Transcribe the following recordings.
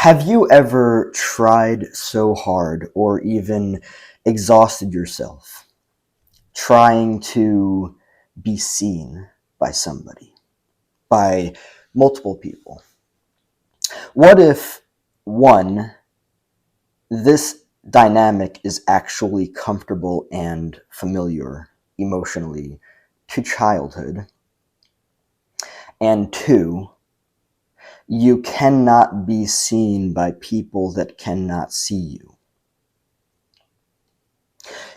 Have you ever tried so hard or even exhausted yourself trying to be seen by somebody, by multiple people? What if, one, this dynamic is actually comfortable and familiar emotionally to childhood, and two, you cannot be seen by people that cannot see you?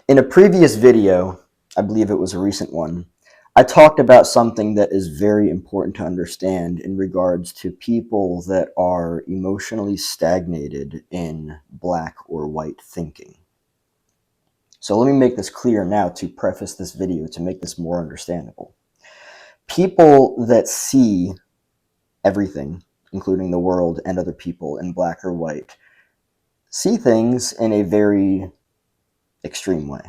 In a previous video, I believe it was a recent one, I talked about something that is very important to understand in regards to people that are emotionally stagnated in black or white thinking. So let me make this clear now to preface this video to make this more understandable. People that see everything, including the world and other people, in black or white, see things in a very extreme way.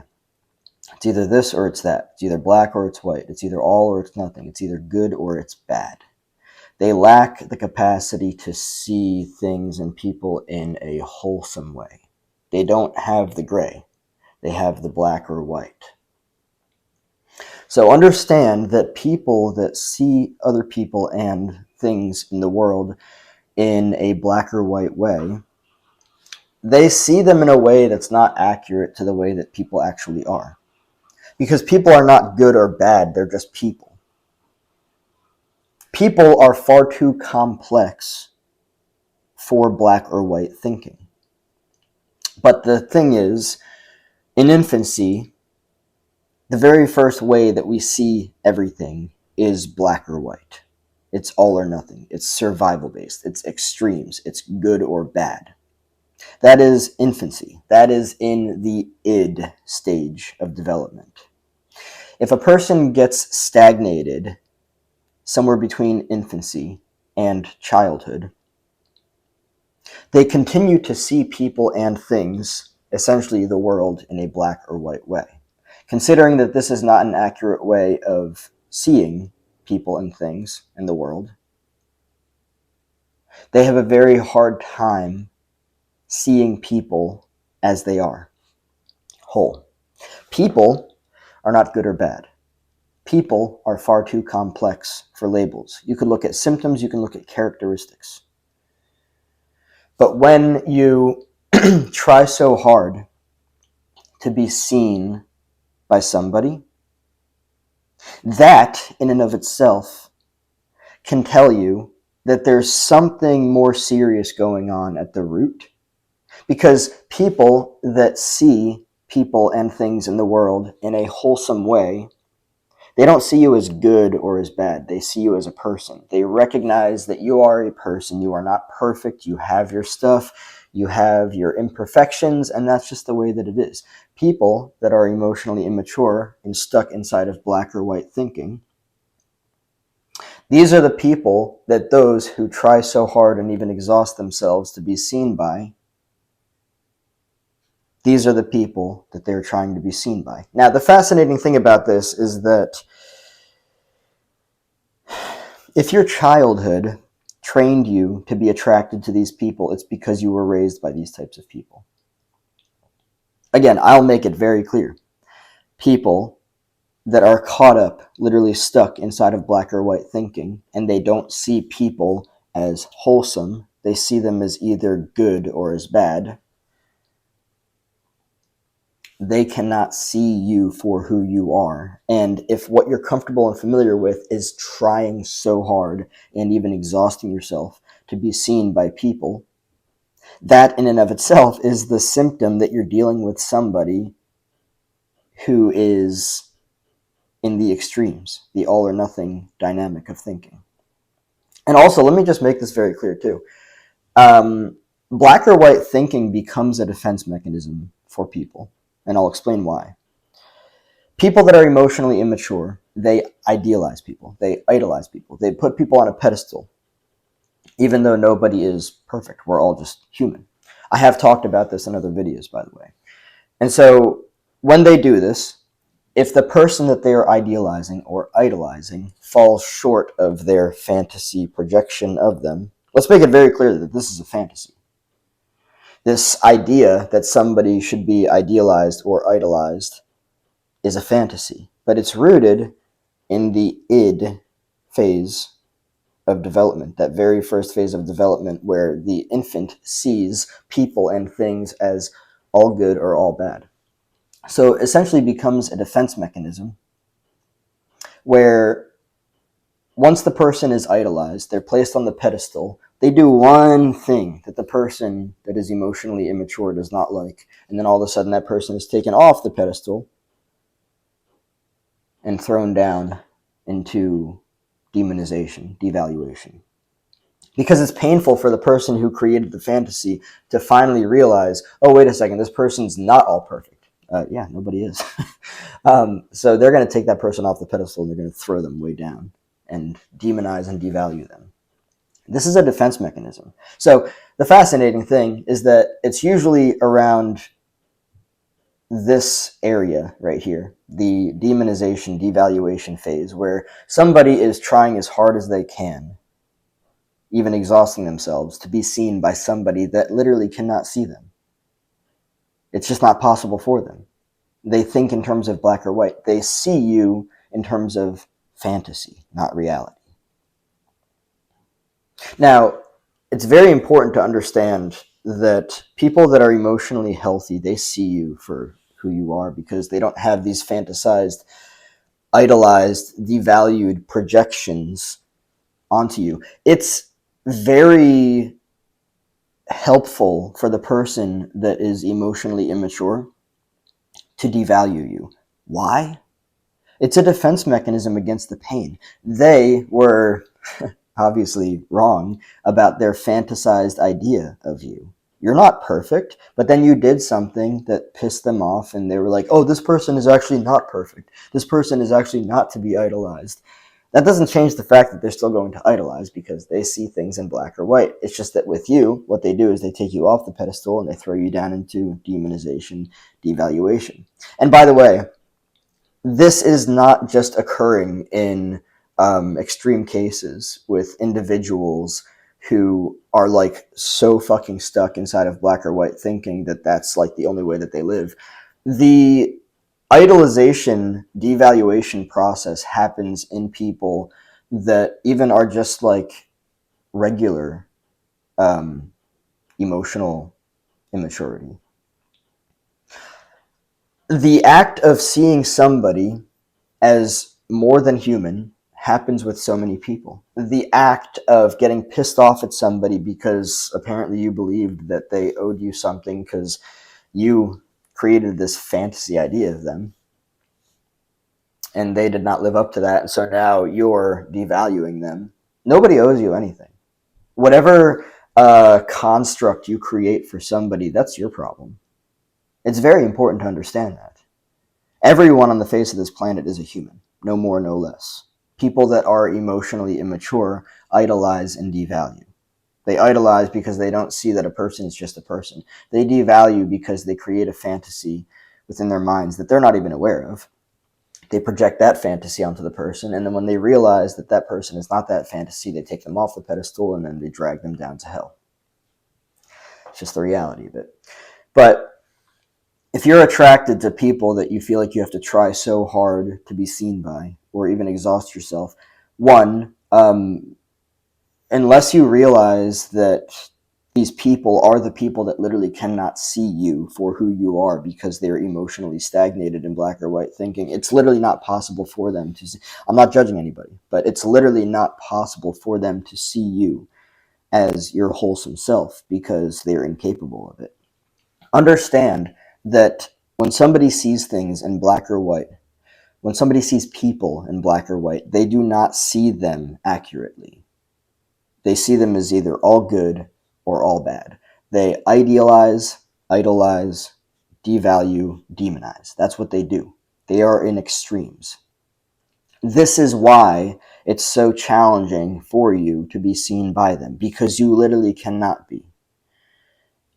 It's either this or it's that. It's either black or it's white. It's either all or it's nothing. It's either good or it's bad. They lack the capacity to see things and people in a wholesome way. They don't have the gray. They have the black or white. So understand that people that see other people and things in the world in a black or white way, they see them in a way that's not accurate to the way that people actually are. Because people are not good or bad, they're just people. People are far too complex for black or white thinking. But the thing is, in infancy, the very first way that we see everything is black or white. It's all or nothing. It's survival based. It's extremes. It's good or bad. That is infancy. That is in the id stage of development. If a person gets stagnated somewhere between infancy and childhood, they continue to see people and things, essentially the world, in a black or white way. Considering that this is not an accurate way of seeing people and things in the world, they have a very hard time seeing people as they are, whole. People are not good or bad. People are far too complex for labels. You can look at symptoms, you can look at characteristics. But when you try so hard to be seen by somebody, that in and of itself can tell you that there's something more serious going on at the root. Because people that see people and things in the world in a wholesome way, they don't see you as good or as bad. They see you as a person. They recognize that you are a person. You are not perfect. You have your stuff. You have your imperfections, and that's just the way that it is. People that are emotionally immature and stuck inside of black or white thinking, these are the people that those who try so hard and even exhaust themselves to be seen by, these are the people that they're trying to be seen by. Now, the fascinating thing about this is that if your childhood trained you to be attracted to these people, it's because you were raised by these types of people. Again, I'll make it very clear. People that are caught up, literally stuck inside of black or white thinking, and they don't see people as wholesome, they see them as either good or as bad, they cannot see you for who you are. And if what you're comfortable and familiar with is trying so hard and even exhausting yourself to be seen by people, that in and of itself is the symptom that you're dealing with somebody who is in the extremes, the all or nothing dynamic of thinking. And also, let me just make this very clear too. Black or white thinking becomes a defense mechanism for people. And I'll explain why. People that are emotionally immature, they idealize people. They idolize people. They put people on a pedestal, even though nobody is perfect. We're all just human. I have talked about this in other videos, by the way. And so when they do this, if the person that they are idealizing or idolizing falls short of their fantasy projection of them, let's make it very clear that this is a fantasy. This idea that somebody should be idealized or idolized is a fantasy, but it's rooted in the id phase of development, that very first phase of development where the infant sees people and things as all good or all bad. So it essentially becomes a defense mechanism where once the person is idolized, they're placed on the pedestal, they do one thing that the person that is emotionally immature does not like, and then all of a sudden that person is taken off the pedestal and thrown down into demonization, devaluation. Because it's painful for the person who created the fantasy to finally realize, oh, wait a second, this person's not all perfect. Yeah, nobody is. So they're going to take that person off the pedestal and they're going to throw them way down and demonize and devalue them. This is a defense mechanism. So the fascinating thing is that it's usually around this area right here, the demonization, devaluation phase, where somebody is trying as hard as they can, even exhausting themselves, to be seen by somebody that literally cannot see them. It's just not possible for them. They think in terms of black or white. They see you in terms of fantasy, not reality. Now, it's very important to understand that people that are emotionally healthy, they see you for who you are because they don't have these fantasized, idolized, devalued projections onto you. It's very helpful for the person that is emotionally immature to devalue you. Why? It's a defense mechanism against the pain. They were obviously wrong about their fantasized idea of you. You're not perfect, but then you did something that pissed them off and they were like, oh, this person is actually not perfect. This person is actually not to be idolized. That doesn't change the fact that they're still going to idolize because they see things in black or white. It's just that with you, what they do is they take you off the pedestal and they throw you down into demonization, devaluation. And by the way, this is not just occurring in extreme cases with individuals who are like so fucking stuck inside of black or white thinking that that's like the only way that they live. The idolization, devaluation process happens in people that even are just like regular emotional immaturity. The act of seeing somebody as more than human happens with so many people. The act of getting pissed off at somebody because apparently you believed that they owed you something because you created this fantasy idea of them and they did not live up to that, and so now you're devaluing them. Nobody owes you anything. Whatever construct you create for somebody, that's your problem. It's very important to understand that. Everyone on the face of this planet is a human, no more, no less. People that are emotionally immature idolize and devalue. They idolize because they don't see that a person is just a person. They devalue because they create a fantasy within their minds that they're not even aware of. They project that fantasy onto the person, and then when they realize that that person is not that fantasy, they take them off the pedestal and then they drag them down to hell. It's just the reality of it. But if you're attracted to people that you feel like you have to try so hard to be seen by, or even exhaust yourself, one, unless you realize that these people are the people that literally cannot see you for who you are because they're emotionally stagnated in black or white thinking, it's literally not possible for them to see. I'm not judging anybody, but it's literally not possible for them to see you as your wholesome self because they're incapable of it. Understand that when somebody sees things in black or white, when somebody sees people in black or white, they do not see them accurately. They see them as either all good or all bad. They idealize, idolize, devalue, demonize. That's what they do. They are in extremes. This is why it's so challenging for you to be seen by them, because you literally cannot be.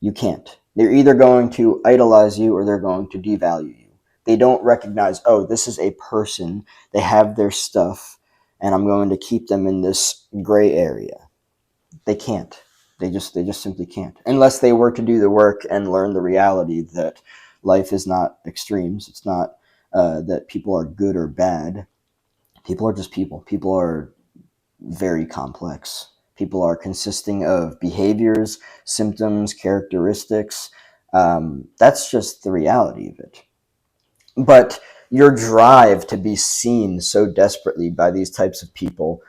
You can't. They're either going to idolize you or they're going to devalue you. They don't recognize, oh, this is a person, they have their stuff, and I'm going to keep them in this gray area. They can't. They just simply can't, unless they were to do the work and learn the reality that life is not extremes. It's not that people are good or bad. People are just people. People are very complex. People are consisting of behaviors, symptoms, characteristics. That's just the reality of it. But your drive to be seen so desperately by these types of people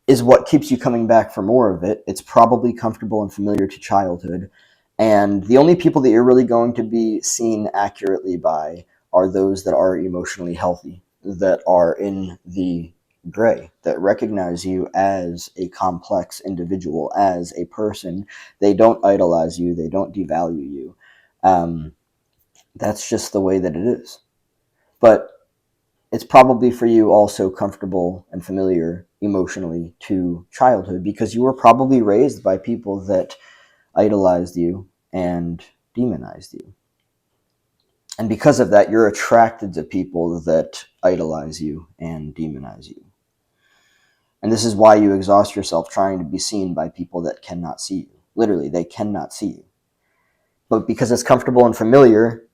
is what keeps you coming back for more of it. It's probably comfortable and familiar to childhood. And the only people that you're really going to be seen accurately by are those that are emotionally healthy, that are in the gray, that recognize you as a complex individual, as a person. They don't idolize you, they don't devalue you. That's just the way that it is. But it's probably for you also comfortable and familiar emotionally to childhood because you were probably raised by people that idolized you and demonized you. And because of that, you're attracted to people that idolize you and demonize you. And this is why you exhaust yourself trying to be seen by people that cannot see you. Literally, they cannot see you. But because it's comfortable and familiar,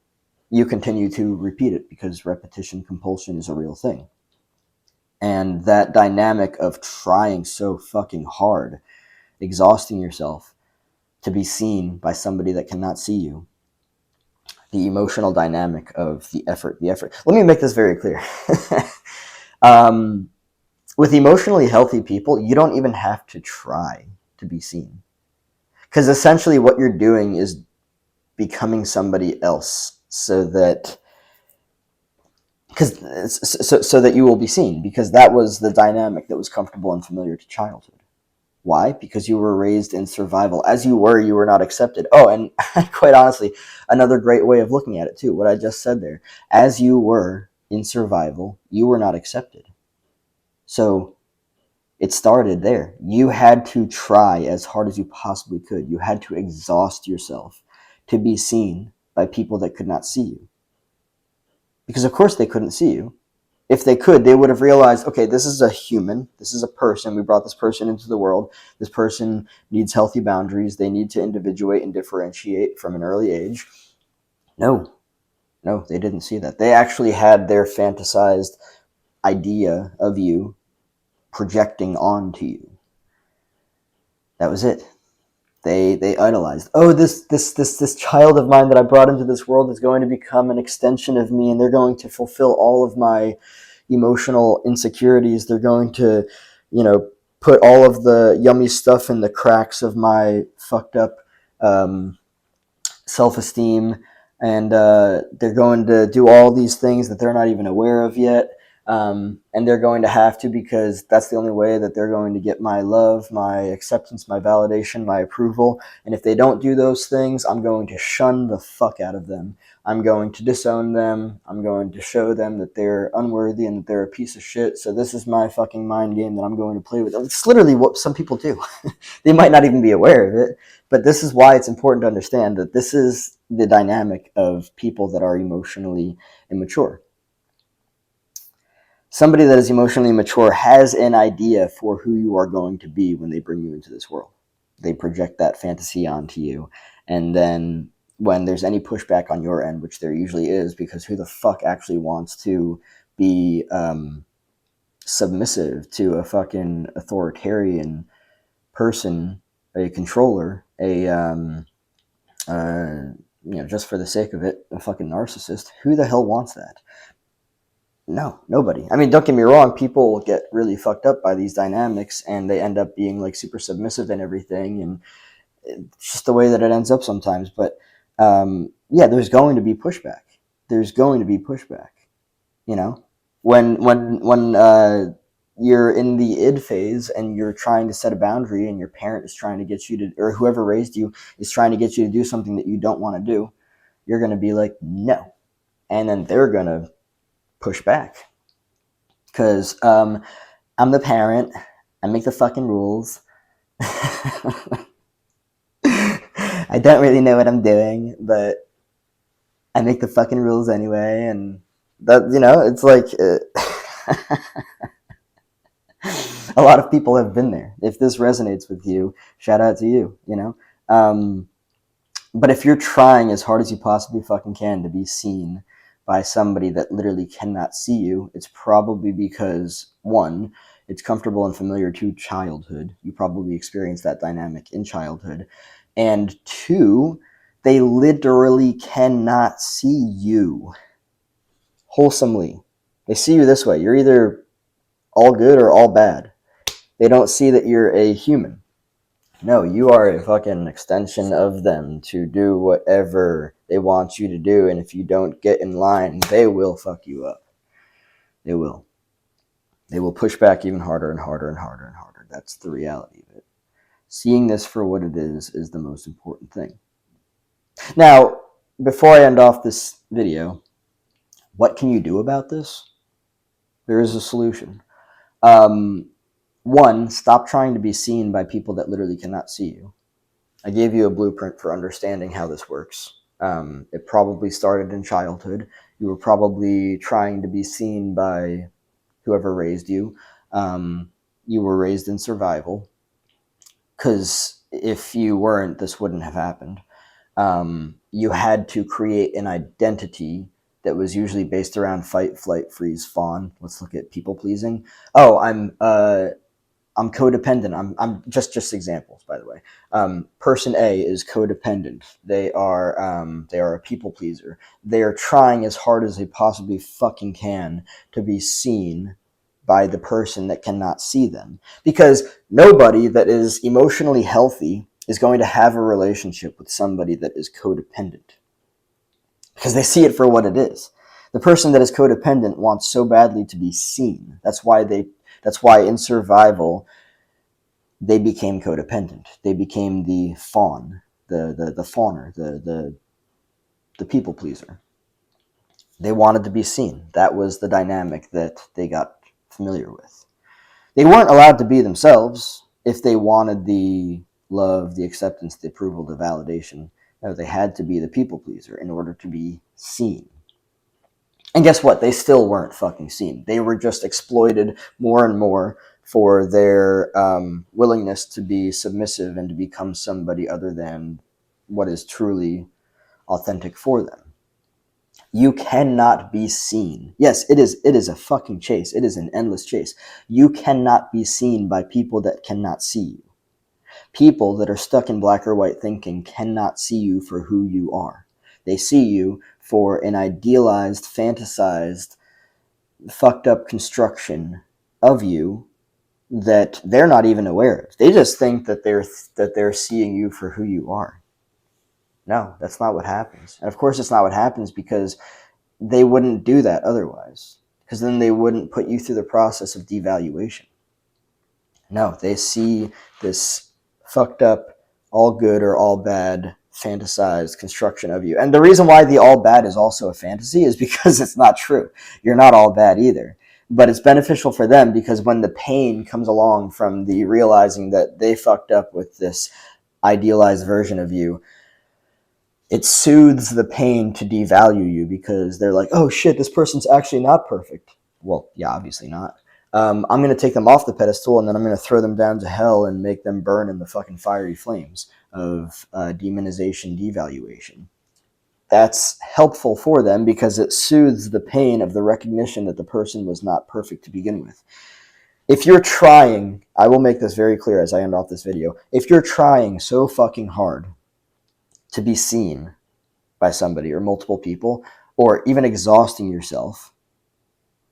you continue to repeat it because repetition compulsion is a real thing. And that dynamic of trying so fucking hard, exhausting yourself to be seen by somebody that cannot see you, the emotional dynamic of the effort. Let me make this very clear. With emotionally healthy people, you don't even have to try to be seen. Because essentially what you're doing is becoming somebody else so that you will be seen, because that was the dynamic that was comfortable and familiar to childhood. Why? Because you were raised in survival. As you were not accepted. Oh, and quite honestly, another great way of looking at it too, what I just said there. As you were in survival, you were not accepted. So it started there. You had to try as hard as you possibly could. You had to exhaust yourself to be seen by people that could not see you. Because of course they couldn't see you. If they could, they would have realized, okay, this is a human, this is a person, we brought this person into the world, this person needs healthy boundaries, they need to individuate and differentiate from an early age. No, they didn't see that. They actually had their fantasized idea of you projecting onto you. That was it. They idolized. Oh, this child of mine that I brought into this world is going to become an extension of me, and they're going to fulfill all of my emotional insecurities. They're going to, put all of the yummy stuff in the cracks of my fucked up self-esteem, and they're going to do all these things that they're not even aware of yet. And they're going to have to, because that's the only way that they're going to get my love, my acceptance, my validation, my approval. And if they don't do those things, I'm going to shun the fuck out of them. I'm going to disown them. I'm going to show them that they're unworthy and that they're a piece of shit. So this is my fucking mind game that I'm going to play with. It's literally what some people do. They might not even be aware of it, but this is why it's important to understand that this is the dynamic of people that are emotionally immature. Somebody that is emotionally mature has an idea for who you are going to be when they bring you into this world. They project that fantasy onto you. And then when there's any pushback on your end, which there usually is, because who the fuck actually wants to be submissive to a fucking authoritarian person, a controller, just for the sake of it, a fucking narcissist? Who the hell wants that? No, nobody. I mean, don't get me wrong, people get really fucked up by these dynamics and they end up being like super submissive and everything, and it's just the way that it ends up sometimes. But there's going to be pushback. There's going to be pushback. When you're in the id phase and you're trying to set a boundary and your parent is trying to get you to, or whoever raised you is trying to get you to do something that you don't want to do, you're going to be like, no. And then they're going to push back. Because I'm the parent. I make the fucking rules. I don't really know what I'm doing, but I make the fucking rules anyway. And that, it's like, A lot of people have been there. If this resonates with you, shout out to you, you know? But if you're trying as hard as you possibly fucking can to be seen by somebody that literally cannot see you, it's probably because, one, it's comfortable and familiar to childhood. You probably experienced that dynamic in childhood. And two, they literally cannot see you wholesomely. They see you this way. You're either all good or all bad. They don't see that you're a human. No, you are a fucking extension of them to do whatever they want you to do, and if you don't get in line, they will fuck you up. They will. They will push back even harder and harder and harder and harder. That's the reality of it. Seeing this for what it is the most important thing. Now, before I end off this video, what can you do about this? There is a solution. One, stop trying to be seen by people that literally cannot see you. I gave you a blueprint for understanding how this works. It probably started in childhood. You were probably trying to be seen by whoever raised you. You were raised in survival, because if you weren't, this wouldn't have happened. You had to create an identity that was usually based around fight, flight, freeze, fawn. Let's look at people pleasing. Oh, I'm codependent. I'm just examples, by the way. Person A is codependent. They are a people pleaser. They are trying as hard as they possibly fucking can to be seen by the person that cannot see them. Because nobody that is emotionally healthy is going to have a relationship with somebody that is codependent, because they see it for what it is. The person that is codependent wants so badly to be seen. That's why in survival they became codependent. They became the fawn, the fawner, the people pleaser. They wanted to be seen. That was the dynamic that they got familiar with. They weren't allowed to be themselves if they wanted the love, the acceptance, the approval, the validation. No, they had to be the people pleaser in order to be seen. And guess what? They still weren't fucking seen. They were just exploited more and more for their willingness to be submissive and to become somebody other than what is truly authentic for them. You cannot be seen. Yes, it is a fucking chase. It is an endless chase. You cannot be seen by people that cannot see you. People that are stuck in black or white thinking cannot see you for who you are. They see you for an idealized, fantasized, fucked up construction of you that they're not even aware of. They just think that they're seeing you for who you are. No, that's not what happens. And of course it's not what happens, because they wouldn't do that otherwise, because then they wouldn't put you through the process of devaluation. No, they see this fucked up, all good or all bad, fantasized construction of you. And the reason why the all bad is also a fantasy is because it's not true. You're not all bad either. But it's beneficial for them, because when the pain comes along from the realizing that they fucked up with this idealized version of you, it soothes the pain to devalue you, because they're like, oh shit, this person's actually not perfect. Well, yeah, obviously not. I'm going to take them off the pedestal, and then I'm going to throw them down to hell and make them burn in the fucking fiery flames of demonization, devaluation. That's helpful for them, because it soothes the pain of the recognition that the person was not perfect to begin with. If you're trying, I will make this very clear as I end off this video, if you're trying so fucking hard to be seen by somebody or multiple people, or even exhausting yourself,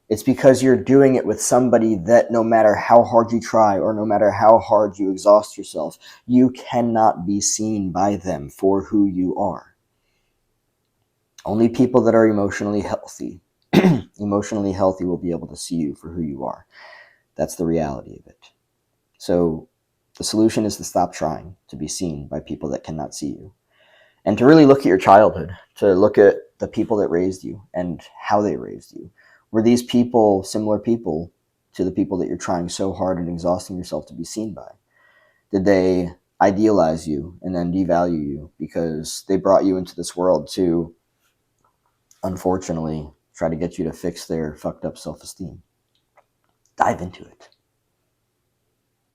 it's because you're doing it with somebody that no matter how hard you try or no matter how hard you exhaust yourself, you cannot be seen by them for who you are. Only people that are emotionally healthy will be able to see you for who you are. That's the reality of it. So the solution is to stop trying to be seen by people that cannot see you, and to really look at your childhood, to look at the people that raised you and how they raised you. Were these people similar people to the people that you're trying so hard and exhausting yourself to be seen by? Did they idealize you and then devalue you because they brought you into this world to, unfortunately, try to get you to fix their fucked up self-esteem? Dive into it.